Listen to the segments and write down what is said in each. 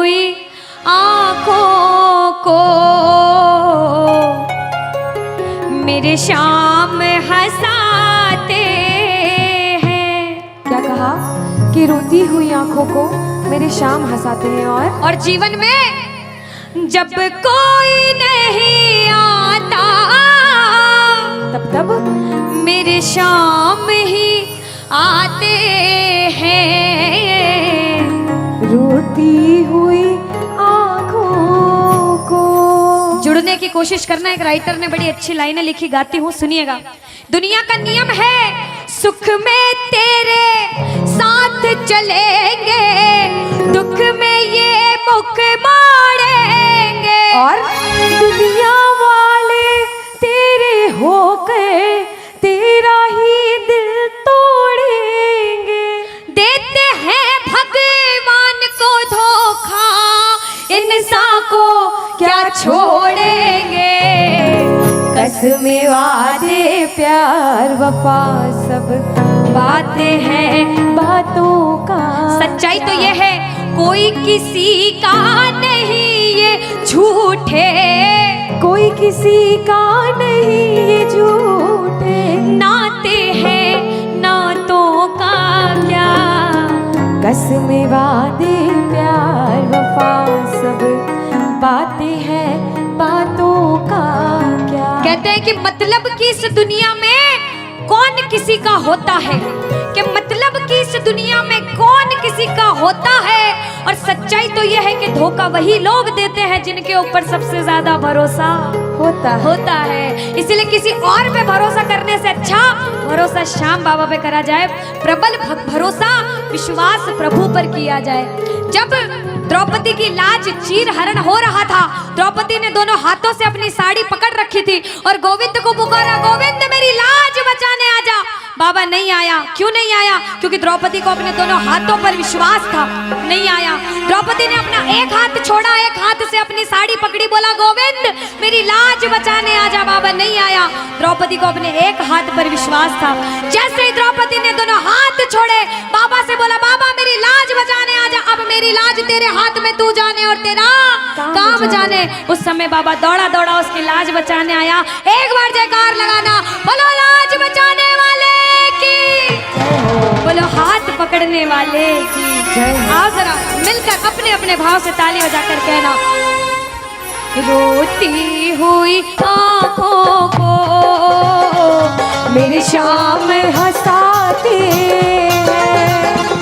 हुई आँखों को मेरे शाम हंसाते हैं। क्या कहा कि रोती हुई आंखों को मेरे शाम हंसाते हैं। और जीवन में जब कोई नहीं आता तब मेरे शाम ही आते हैं। रोती हुई आंखों को। जुड़ने की कोशिश करना। एक राइटर ने बड़ी अच्छी लाइनें लिखी, गाती हूँ, सुनिएगा। दुनिया का नियम है सुख में तेरे साथ चलेंगे, दुख में ये मुख मोड़ेंगे। और दुनिया वाले तेरे होकर तेरा ही दिल तोड़ेंगे। देते हैं भगवान को धोखा, इंसान को क्या छोड़ेंगे। कसमें वादे प्यार वफा सब बातें हैं बातों का। सच्चाई तो ये है कोई किसी का नहीं ये झूठे, कोई किसी का नहीं ये झूठे। नाते हैं नातों का क्या। कसमें वादे प्यार वफा सब बातें हैं बातों का क्या। कहते हैं कि मतलब की इस दुनिया में कौन किसी का होता है, कि मतलब की इस दुनिया में कौन किसी का होता है। और सच्चाई तो यह है कि धोखा वही लोग देते हैं जिनके ऊपर सबसे ज्यादा भरोसा होता है। इसलिए किसी और पे भरोसा करने से अच्छा भरोसा श्याम बाबा पे करा जाए। प्रबल भरोसा विश्वास प्रभु पर किया जाए। जब द्रौपदी की लाज चीर हरण हो रहा था, द्रौपदी ने दोनों हाथों से अपनी साड़ी पकड़ रखी थी और गोविंद को पुकारा, गोविंद मेरी लाज बचाने आजा। बाबा नहीं आया। क्यों नहीं आया? क्योंकि द्रौपदी को अपने दोनों हाथों पर विश्वास था। नहीं आया। द्रौपदी ने अपना एक हाथ छोड़ा, एक हाथ से अपनी साड़ी पकड़ी, बोला गोविंद मेरी लाज बचाने आजा। बाबा नहीं आया। द्रौपदी को अपने एक हाथ पर विश्वास था। जैसे ही द्रौपदी ने दोनों हाथ छोड़े, बाबा से बोला बाबा मेरी लाज बचाने आजा। अब मेरी लाज तेरे हाथ में, तू जाने और तेरा काम जाने। उस समय बाबा दौड़ा दौड़ा उसकी लाज बचाने आया। एक बार जयकार लगाना, बोलो लाज बचाने वाले की, बोलो हाथ पकड़ने वाले की। आओ जरा मिलकर अपने अपने भाव से ताली बजाकर कहना, रोती हुई आँखों को मेरे शाम हंसाते हैं।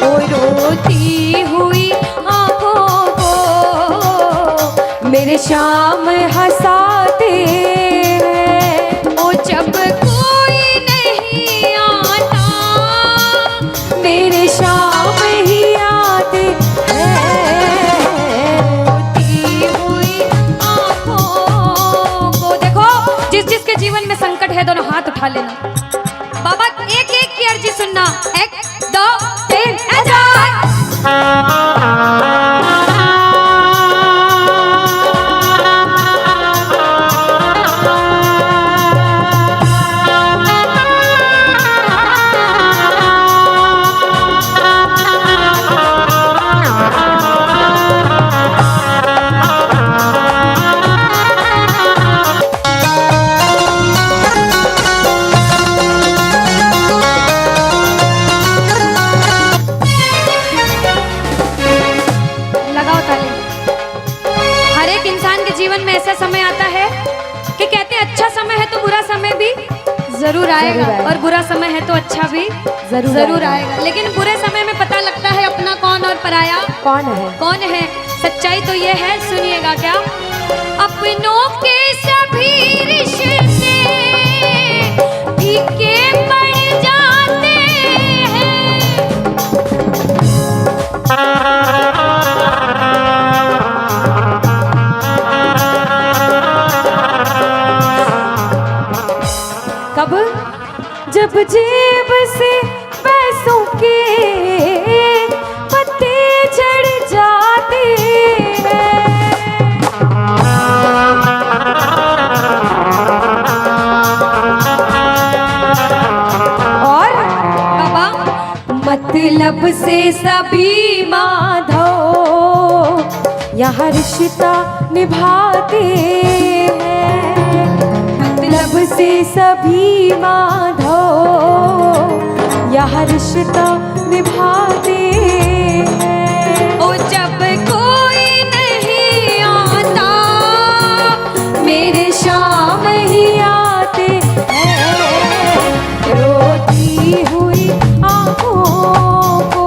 ओ रोती हुई आँखों को मेरे शाम हंसाते हैं। ओ जब कोई नहीं आता मेरे शाम ही आते हैं। रोती हुई आँखों को। देखो जिसके जीवन में संकट है दोनों हाथ उठा लेना। बाबा एक एक की अर्जी सुनना। 1 2 3 ऐसा। जीवन में ऐसा समय आता है कि कहते हैं अच्छा समय है तो बुरा समय भी जरूर आएगा, और बुरा समय है तो अच्छा भी जरूर आएगा। लेकिन बुरे समय में पता लगता है अपना कौन और पराया कौन है। सच्चाई तो ये है, सुनिएगा क्या। अपनों के सभी रिश्ते फीके पड़ जाते हैं। कब? जब जेब से पैसों के पत्ते झड़ जाते हैं। और बाबा मतलब से सभी माधव यहाँ रिश्ता निभाते हैं, मतलब से सभी माधो यहाँ रिश्ता निभाते हैं। ओ जब कोई नहीं आता मेरे शाम ही आते हैं, रोती हुई आँखों को।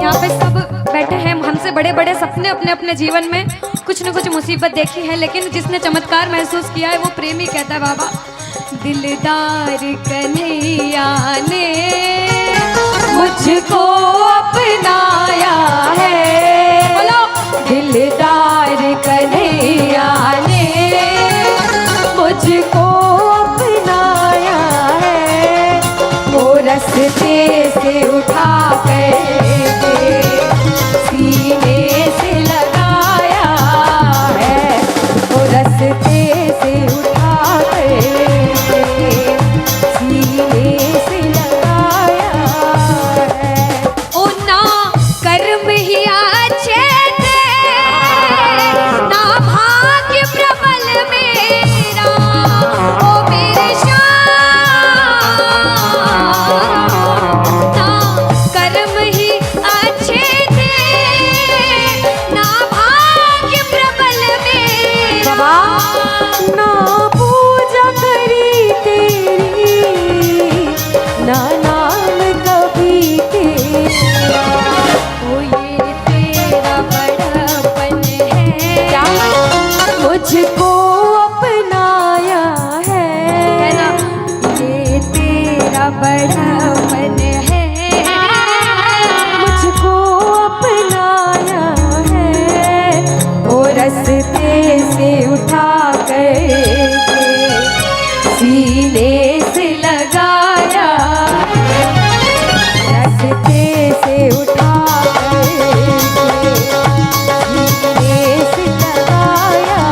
यहाँ पे सब बैठे हैं, हमसे बड़े बड़े सपने अपने अपने जीवन में कुछ न कुछ मुसीबत देखी है, लेकिन जिसने चमत्कार महसूस किया है वो प्रेमी कहता है बाबा दिलदार कन्हैया ने मुझको अपनाया है, बोलो दिलदार कन्हैया ने मुझको अपनाया है। वो रस्ते से उठा कर सीने से लगाया है, वो रस्ते से उठा कर सीने से लगाया है। ओ ना कर्म ही अच्छे थे ना भाग्य प्रबल मेरा, ओ मेरे श्याम ना कर्म ही अच्छे थे ना भाग्य प्रबल मेरा। ना पूजा करी तेरी ना नाम कभी तेरा, ओ ये तेरा बड़ापन है, मुझको अपनाया है ना ये तेरा बड़ापन है, मुझको अपनाया है। वो रस्ते से उठा कर सीने से लगाया, रस्ते से उठा कर सीने से लगाया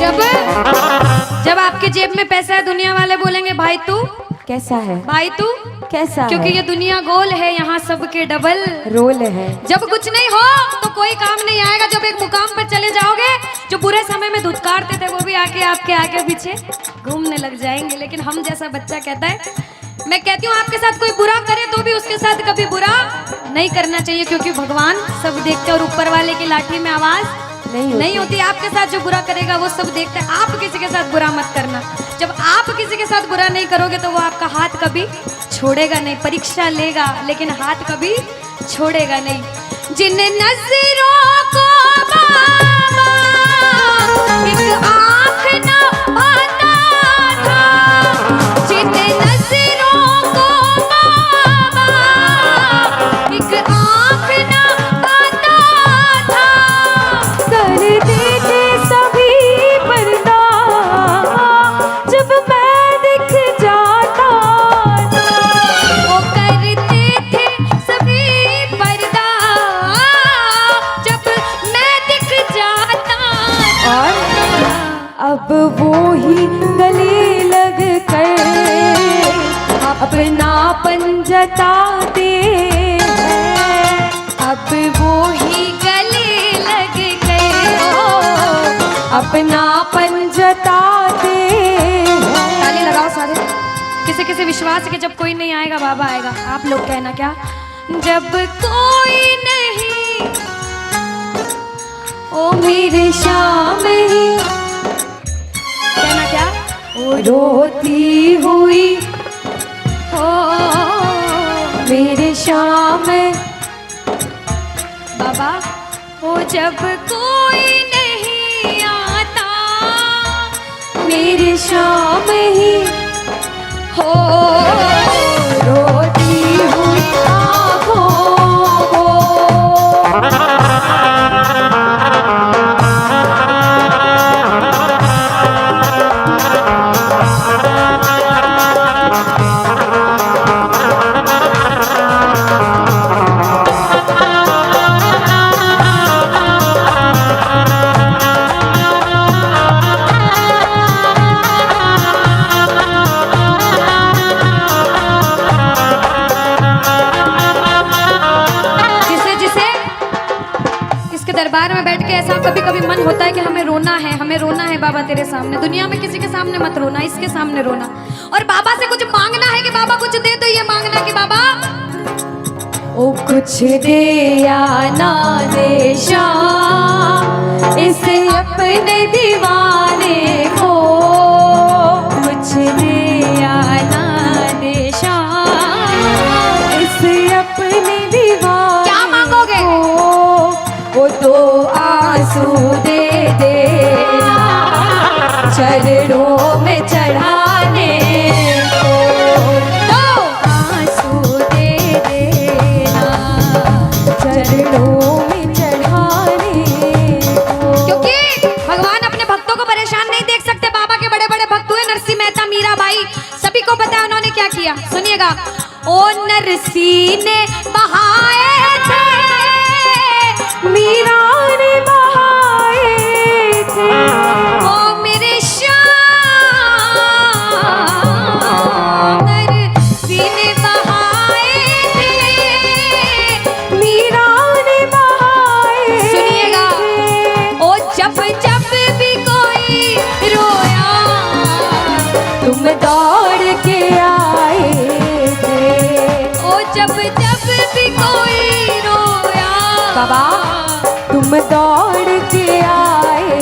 है। जब आपके जेब में पैसा है दुनिया वाले बोलेंगे भाई तू, कैसा है, भाई तू, कैसा क्योंकि है? ये दुनिया गोल है, यहाँ सबके डबल रोल है। जब कुछ नहीं हो तो कोई काम नहीं आएगा, जब एक मुकाम पर चले जाओगे जो बुरे समय में धुतकारते थे वो भी आके आपके आगे पीछे घूमने लग जाएंगे। लेकिन हम जैसा बच्चा कहता है, मैं कहती हूँ आपके साथ कोई बुरा करे तो भी उसके साथ कभी बुरा नहीं करना चाहिए, क्योंकि भगवान सब देखते हैं और ऊपर वाले की लाठी में आवाज नहीं होती। आपके साथ जो बुरा करेगा वो सब देखते हैं। आप किसी के साथ बुरा मत करना, जब आप किसी के साथ बुरा नहीं करोगे तो वो आपका हाथ कभी छोड़ेगा नहीं, परीक्षा लेगा लेकिन हाथ कभी छोड़ेगा नहीं। जिन नजरों को बाबा एक आँख न पाता था, जिन नजरों को बाबा एक आँख न पाता था, कर देते सभी पर्दा जब मैं दिख जाता था। वो करते थे सभी पर्दा जब मैं दिख जाता था। अब वो ही गले लग कर अपनापन जताते हैं, अब वो ही गले लग गए अपनापन जताते हैं। ताली लगाओ सारे। किसी किसी विश्वास के जब कोई नहीं आएगा बाबा आएगा। आप लोग कहना क्या, जब कोई नहीं ओ मेरे शाम ही कहना क्या, रोती हुई हो मेरे शाम बाबा हो जब कोई नहीं आता मेरे शाम ही हो रोती हुई आँखों को। दरबार में बैठ के ऐसा कभी कभी मन होता है कि हमें रोना है बाबा तेरे सामने। दुनिया में किसी के सामने मत रोना, इसके सामने रोना। और बाबा से कुछ मांगना है कि बाबा कुछ दे, तो ये मांगना कि बाबा ओ कुछ दे या ना दे शाम इसे अपने दीवाने को, कुछ दे या ना दे शाम इसे अपने दीवाने क्या मांगोगे? वो तो आंसू दे देना चरणों में चढ़ाने को, तो आंसू दे देना चरणों में चढ़ाने को। क्योंकि भगवान अपने भक्तों को परेशान नहीं देख सकते। बाबा के बड़े बड़े भक्त हुए, नरसिंह मेहता, मीराबाई, सभी को पता है उन्होंने क्या किया। सुनिएगा। ओ नरसिंह ने बहाए थे, मीरा ने बहाए थे, ओ मेरे श्याम, नरसिंह ने बहाए थे, मीरा ने बहाए। सुनिएगा। ओ जब जब भी कोई रोया, तुम दौड़ के आए थे, ओ जब जब भी कोई रोया, बाबा तुम दौड़ के आए,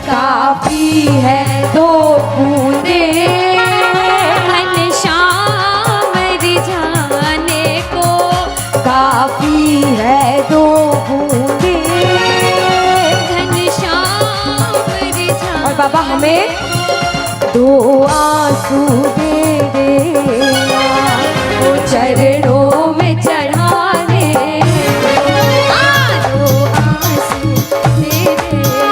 काफी है दो बूंदे घनश्याम रिझाने को, काफी है दो बूंदे। घनश्याम रिझाने। और बाबा हमें दो आंसू दे देना वो चरणों में चढ़ाने, दो आंसू दे देना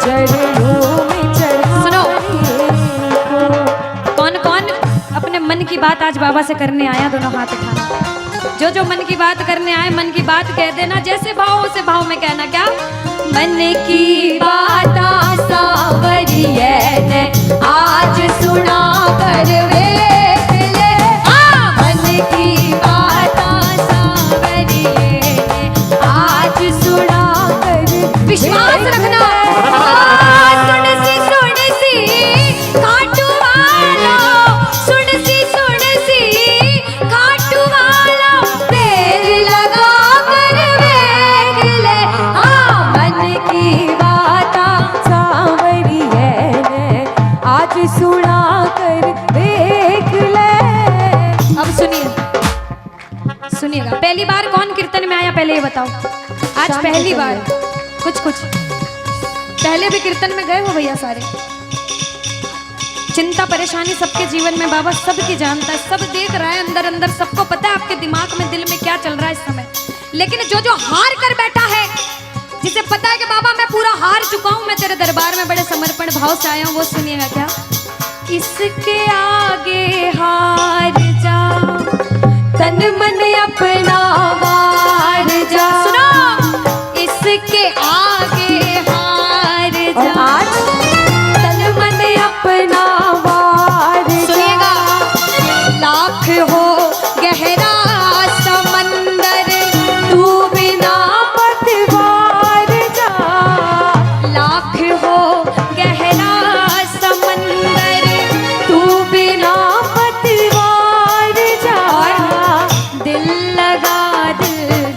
चरणों में चढ़ाने को। कौन कौन अपने मन की बात आज बाबा से करने आया? दोनों हाथ उठाना। जो जो मन की बात करने आए, मन की बात कह देना। जैसे भाव उसे भाव में कहना। क्या? मन की बात सावरिये ने आज सुना कर वेख ले, मन की बात सावरिये ने आज सुना कर। विश्वास रखना। सुन सी खाटू वाला, सुन सी खाटू वाला, देर लगा कर वेख ले, मन की बात सावरिये ने आज सुना कर देख ले। अब सुनिएगा। पहली बार कौन कीर्तन में आया पहले ये बताओ। आज शाम पहली को बार। कुछ पहले भी कीर्तन में गए हो भैया सारे। चिंता परेशानी सबके जीवन में बाबा सबकी जानता है, सब देख रहा है अंदर अंदर, सबको पता है आपके दिमाग में, दिल में क्या चल रहा है इस समय। लेकिन जो जो हार कर बैठा है, जिसे पता है कि बाबा मैं पूरा हार चुका हूं, मैं तेरे दरबार में बड़े समर्पण भाव से आया हूं, वो सुनिएगा। क्या? इसके आगे हार जा, तन मन अपना वार जा। सुनो। इसके आगे हार और जा। आज तन मन अपना वार जा। सुनिएगा। लाख हो गहरा समंदर, तू बिना पतवार जा। लाख हो गहरा समंदर, तू बिना पतवार जा। दिल लगा दिल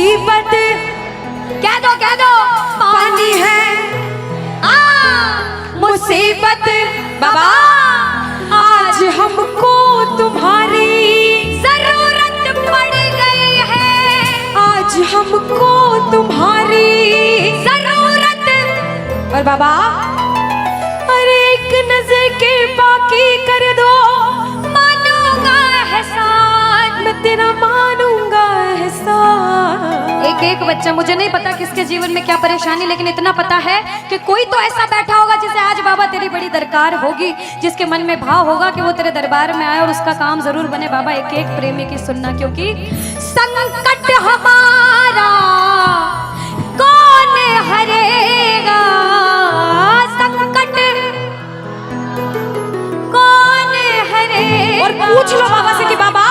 मुसीबत कह दो पानी है, मुसीबत बाबा आज हमको तुम्हारी जरूरत पड़ गई है, आज हमको तुम्हारी जरूरत। और बाबा अरे एक नजर के बाकी कर दो, मानूंगा एहसान, मैं तेरा मानूंगा एहसान। एक बच्चा, मुझे नहीं पता किसके जीवन में क्या परेशानी, लेकिन इतना पता है कि कोई तो ऐसा बैठा होगा जिसे आज बाबा तेरी बड़ी दरकार होगी, जिसके मन में भाव होगा कि वो तेरे दरबार में आए और उसका काम जरूर बने। बाबा एक एक प्रेमी की सुनना, क्योंकि संकट हमारा कौन हरेगा, संकट कौन हरेगा। और पूछ लो बाबा से कि बाबा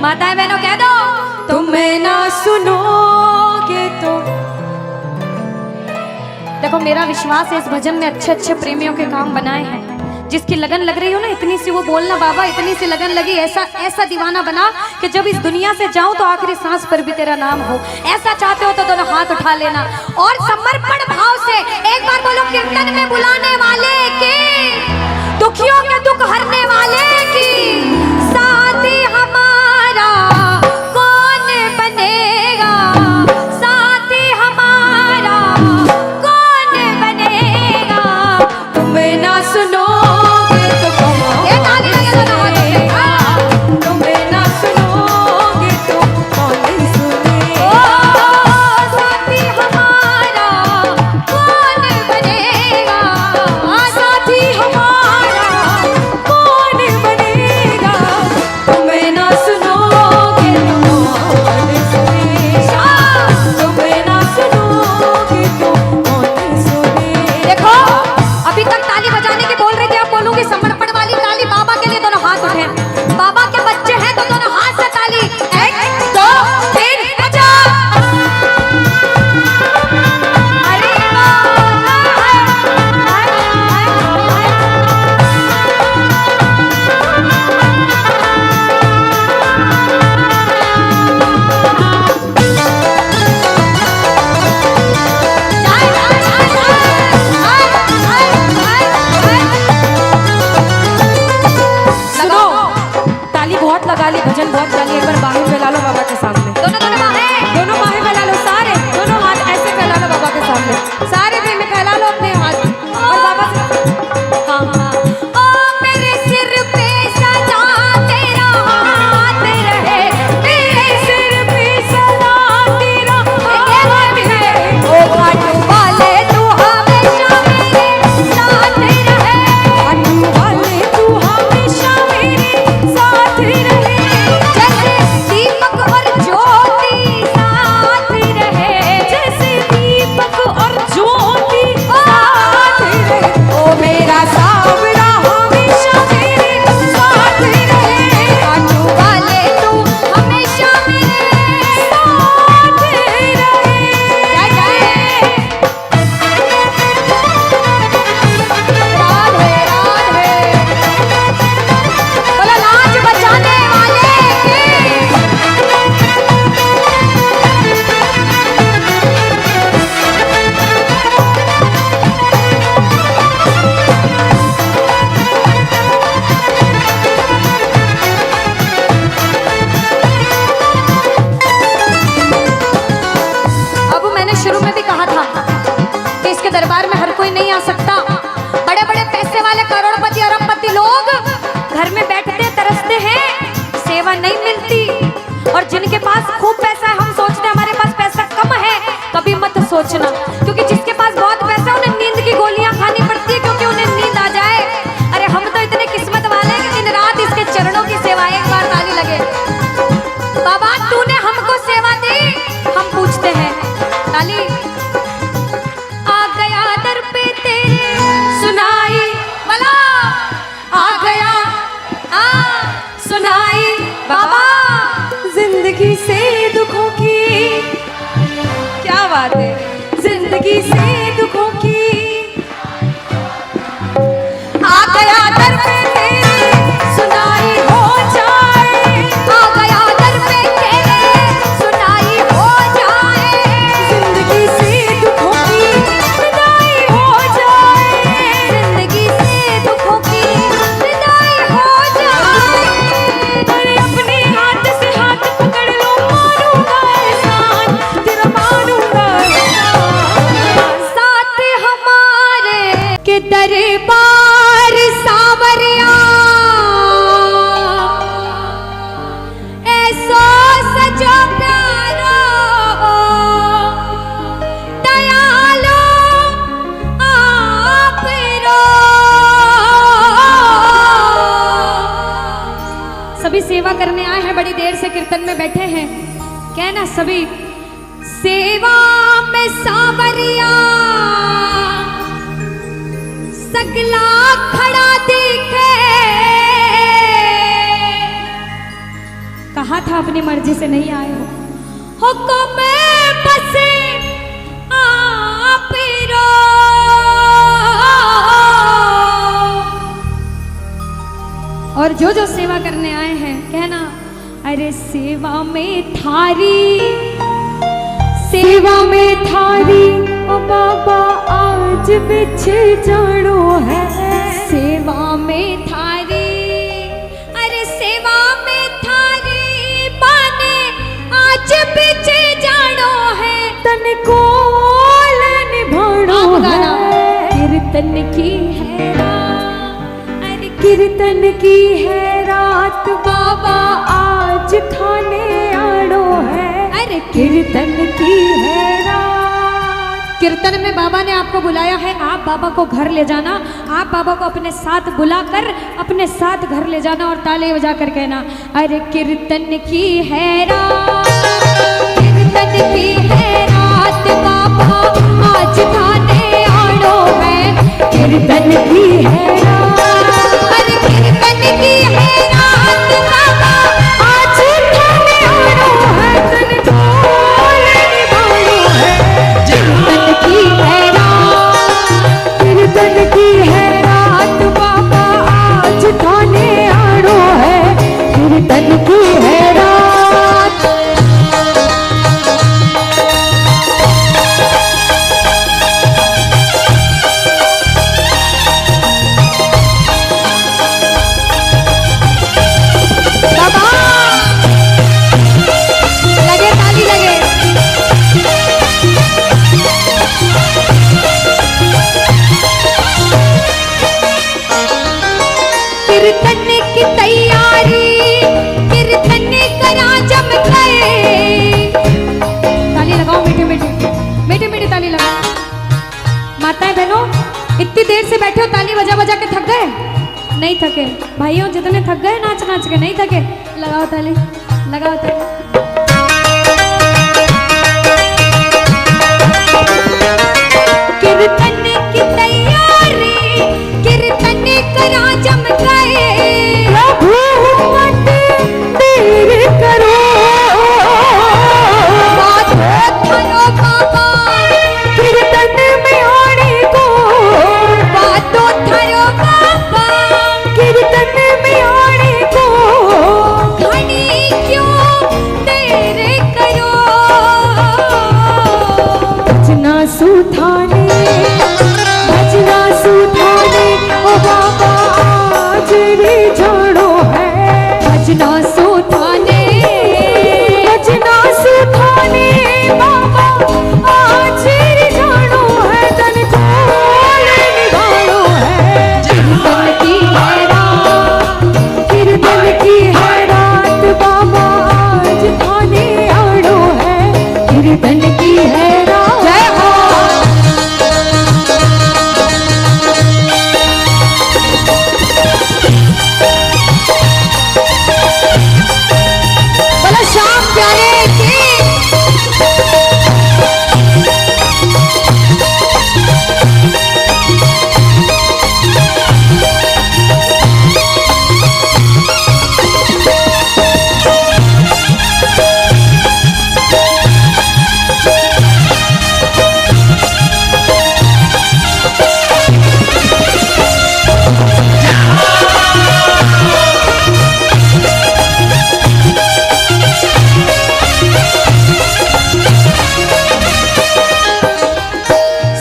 माताएं बहनों कह दो, तुम्हें ना सुनोगे तो। देखो मेरा विश्वास है इस भजन में अच्छे अच्छे प्रेमियों के काम बनाए हैं। जिसकी लगन लग रही हो ना, इतनी सी वो बोलना बाबा, इतनी सी लगन लगी, ऐसा ऐसा दीवाना बना कि जब इस दुनिया से जाऊं तो आखिरी सांस पर भी तेरा नाम हो। ऐसा चाहते हो तो दोनों हाथ उठा लेना और समर्पण भाव से एक बार बोलो, कीर्तन में बुलाने वाले के, दुखियों के दुख हरने वाले की, साथी हमारा कौन बनेगा, साथी हमारा कौन बनेगा। तुम्हें ना सुनो भजन बहुत गाली। एक बार बाहें फैला लो बाबा के सामने, दोनों बाहें फैला लो, सारे दोनों हाथ ऐसे फैला लो बाबा के सामने, सारे भी में फैला लो अपने हाथ और बाबा से हाँ ओ मेरे सिर पे सदा तेरा हाथ रहे, मेरे सिर पे सदा तेरा हाथ रहे, ओ खाटू वाले तू हमेशा मेरे साथ रहे, खाटू वाले तू हमेशा मेरे साथ रहे, जैसे दीपक और ज्योति साथ रहे, जैसे दीपक और ज्योति साथ रहे, ओ मेरा सावरा हमेशा मेरे साथ रहे, खाटू वाले तू हमेशा मेरे साथ रहे। जय जय राधे राधे, बोलो लाज बचाने वाले के। अब मैंने शुरू में भी कहा था कि इसके दरबार में हर कोई नहीं आ सकता। बड़े बड़े पैसे वाले करोड़पति अरबपति लोग घर में बैठते तरसते हैं, सेवा नहीं मिलती। और जिनके पास खूब पैसा है, हम सोचते हैं हमारे पास पैसा कम है, कभी मत सोचना, क्योंकि जिसके पास बहुत पैसा है उन्हें नींद की गोलियां खानी पड़ती है, क्योंकि उन्हें नींद आ जाए। अरे हम तो इतने किस्मत वाले हैं कि दिन रात इसके चरणों की सेवा। एक बार ताली लगे, बाबा तूने हमको सेवा दी। हम पूछते हैं ताली, आ गया दर पे तेरे सुनाई वाला, आ गया आ सुनाई बाबा, जिंदगी से दुखों की, क्या बात है, जिंदगी से दुखों की, आ गया दर पे तेरे सुनाई हो जाए सभी सेवा करने आए हैं, बड़ी देर से कीर्तन में बैठे हैं, कहना सभी सेवा में सावरिया सगला खड़ा दिखे। कहा था अपनी मर्जी से नहीं आए हो, हुक्म बस आप रो। और जो जो सेवा करने आए हैं कहना अरे सेवा में थारी, सेवा में थारी ओ बाबा आज बिछे जानो है। सेवा में थारी, अरे सेवा में थारी बाने आज बिछे जानो है। तन को निभानो है, कीर्तन की है अरे कीर्तन की है रात बाबा आज थाने आड़ो है। अरे कीर्तन की है रात। कीर्तन में बाबा ने आपको बुलाया है, आप बाबा को घर ले जाना, आप बाबा को अपने साथ बुलाकर अपने साथ घर ले जाना और ताली बजाकर कहना अरे कीर्तन की है रात, कीर्तन की है रात बाबा आज थाने आड़ो है। कीर्तन की है रात, अरे कीर्तन की है रात बाबा आज थाने आड़ो है। तन को निभानो है, कीर्तन की है रात, कीर्तन की है रात बाबा आज थाने आड़ो है। कीर्तन की है रात। बाबा लगे ताली लगे। कीर्तन की तैयारी, कीर्तन करा जम गए। ताली लगाओ मीठी मीठी, मीठी मीठी ताली लगाओ। माताएं बहनों इतनी देर से बैठे हो, ताली बजा बजा के थक गए? नहीं थके। भाइयों जितने थक गए नाच नाच के, नहीं थके? लगाओ ताली, लगाओ ताली। कीर्तन की तैयारी, कीर्तन करा जम गए। प्रभु मत देर करो, बात धरो बाबा, कीर्तन में आने को। बात धरो बाबा, कीर्तन में आने को। घनी क्यों देर करो। भजना सुधाने, भजना सुधाने ओ बाबा आज रे जानो है। भजना सुधाने, भजना सुधाने बाबा आज रे जानो है। तन को निभानो है, कीर्तन की है रात, कीर्तन की है रात बाबा आज थाने आड़ो है। कीर्तन की है रात। जय हो। बोलो श्याम प्यारे की।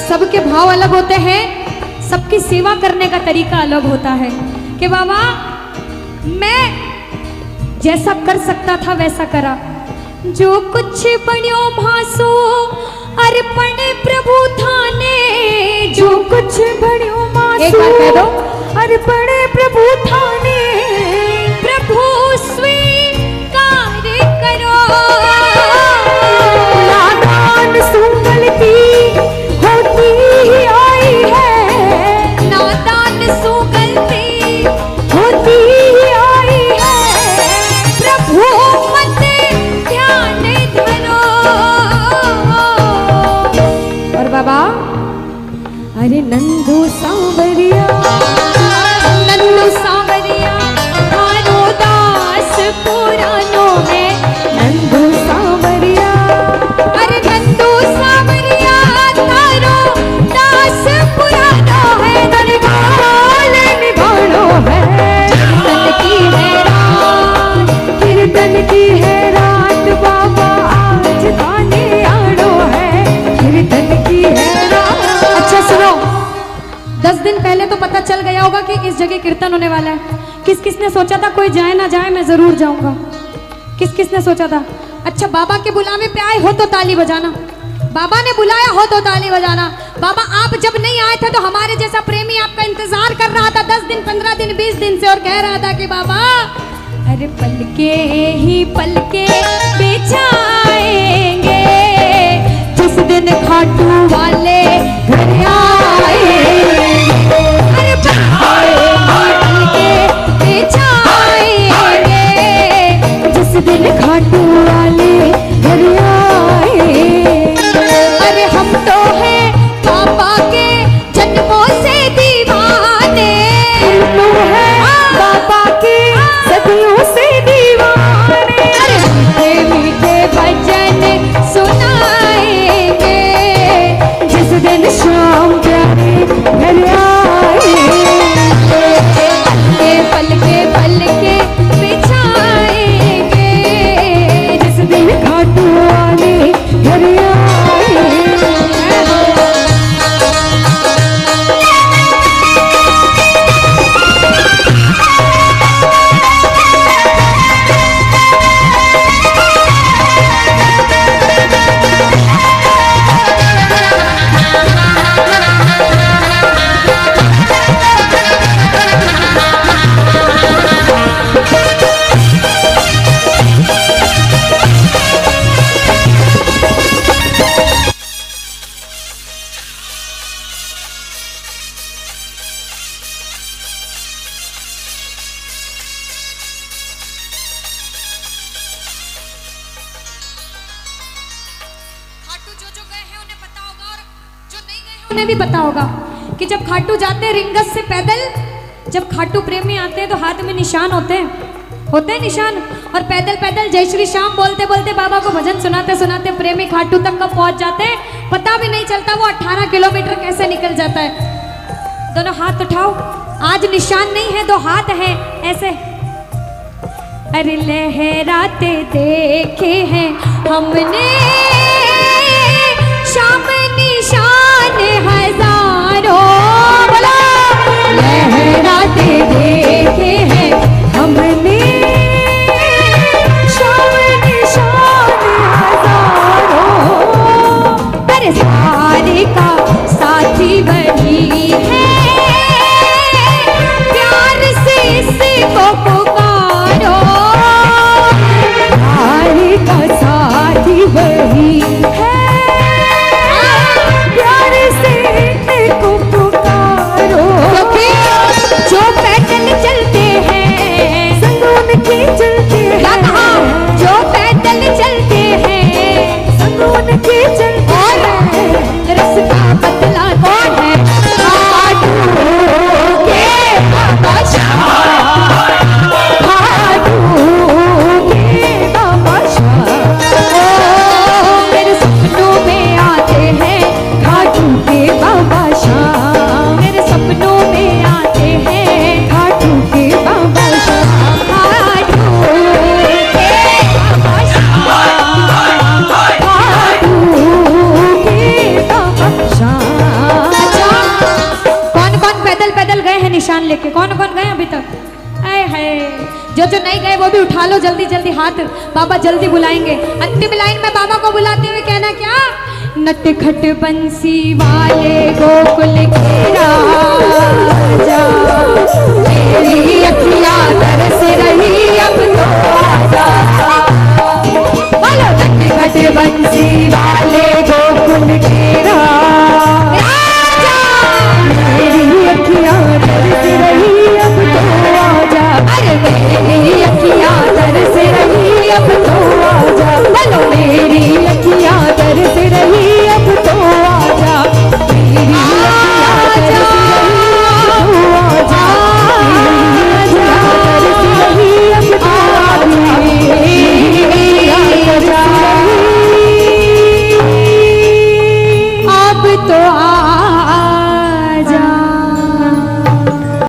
सबके भाव अलग होते हैं, सबकी सेवा करने का तरीका अलग होता है कि बाबा मैं जैसा कर सकता था वैसा करा। जो कुछ बण्यो भासो अर्पण प्रभु थाने। जो कुछ बड़ियों मासू एक बार कह दो। अर्पण प्रभु थाने। प्रभु स्वीकार करो। नादान सुगलती होती ही आई है। नादान सु गलती होती ही आई है। दिन पहले तो पता चल गया होगा कि इस जगह कीर्तन होने वाला है। किस किस ने सोचा था कोई जाए ना जाए मैं जरूर जाऊंगा? किस किस ने सोचा था? अच्छा, बाबा के बुलावे पे आए हो तो ताली बजाना। बाबा ने बुलाया हो तो ताली बजाना। बाबा आप जब नहीं आए थे तो हमारे जैसा प्रेमी आपका इंतजार कर रहा था 10 दिन 15 दिन 20 दिन से, और कह रहा था कि बाबा अरे पलके ही पलके बिछाएंगे जिस दिन खाटू वाले घर आएंगे। अरे पलके बिछाएंगे जिस दिन खाटू वाले घर आएंगे। अरे हम तो हैं बाबा के जन्मों से दीवाने, हम तो हैं बाबा के सदियों से दीवाने। अरे मीठे मीठे भजन सुनाएंगे जिस दिन शाम प्यारे घर आएंगे। पलके पलके बिछाएंगे जिस दिन खाटू वाले घर आएंगे। उन्हें भी पता होगा कि जब खाटू जाते हैं रिंगस से पैदल, जब खाटू प्रेमी आते हैं तो हाथ में निशान होते हैं निशान, और पैदल पैदल जय श्री श्याम बोलते बोलते बाबा को भजन सुनाते सुनाते प्रेमी खाटू तक कब पहुंच जाते हैं पता भी नहीं चलता। वो 18 किलोमीटर कैसे निकल जाता है। दोनों हाथ उठाओ, आज निशान नहीं है, 2 हाथ हैं ऐसे। अरे लहराते देखे हैं हमने शाम निशान हजारों, बोला लहराते देखे हैं हमने शाम निशान हजारों। अरे सारे का साथी वही है, प्यार से इसको पुकारो। सारे का साथी वही है, जो पैदल चलते हैं संग उनके चलते हैं, जो पैदल चलते हैं संग उनके चलते हैं। रास्ता बदला कौन है? खाटू के बाबा शाह, खाटू के बाबा शाह। मेरे सपनों में आते हैं खाटू के बाबा शाह, मेरे सपनों में आते हैं खाटू के बाबा शाह, खाटू के बाबा शाह, खाटू के बाबा शाह। कौन कौन पैदल पैदल गए हैं निशान लेके? कौन कौन गए अभी तक? आए है, जो नहीं गए वो भी उठा लो जल्दी जल्दी हाथ, बाबा जल्दी बुलाएंगे। अंतिम लाइन में बाबा को बुलाते हुए कहना क्या? नटखट बंसी वाले गोकुल के राजा, मेरी अखियाँ तरस रही